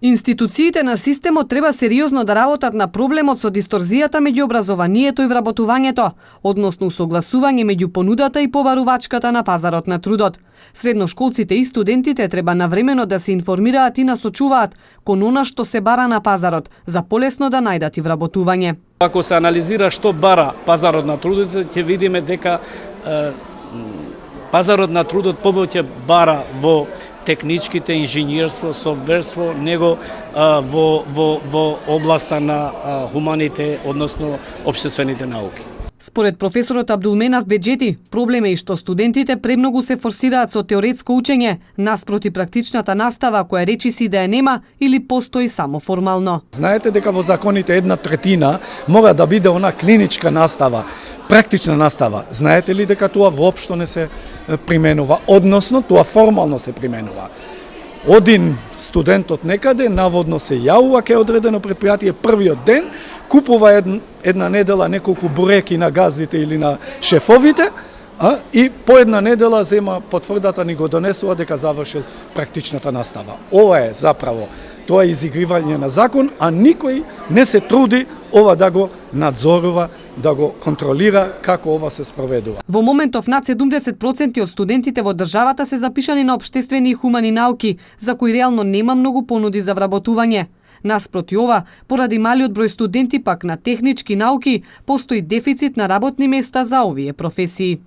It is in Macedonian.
Институциите на системот треба сериозно да работат на проблемот со дисторзијата меѓу образованието и вработувањето, односно согласување меѓу понудата и побарувачката на пазарот на трудот. Средношколците и студентите треба навремено да се информираат и насочуваат кон она што се бара на пазарот, за полесно да најдат и вработување. Ако се анализира што бара пазарот на трудот, ќе видиме дека пазарот на трудот повеќе бара во техничките, инженерство, софтверство, него во областа на хуманите, односно општествените науки. Според професорот Абдулменав Беџети, проблем е и што студентите премногу се форсираат со теоретско учење, наспроти практичната настава која речиси да ја нема или постои само формално. Знаете дека во законите 1/3 мора да биде она клиничка настава, практична настава. Знаете ли дека тоа воопшто не се применува, односно тоа формално се применува. Один студентот некаде наводно се јавува кај одредено предпријатие првиот ден, купува една недела неколку буреки на газдите или на шефовите, и по една недела зема потврдата, ни го донесува дека завршил практичната настава. Ова е заправо, тоа е изигривање на закон, а никој не се труди ова да го надзорува, да го контролира како ова се спроведува. Во моментов над 70% од студентите во државата се запишани на општествени и хумани науки, за кои реално нема многу понуди за вработување. Наспроти ова, поради малиот број студенти пак на технички науки, постои дефицит на работни места за овие професии.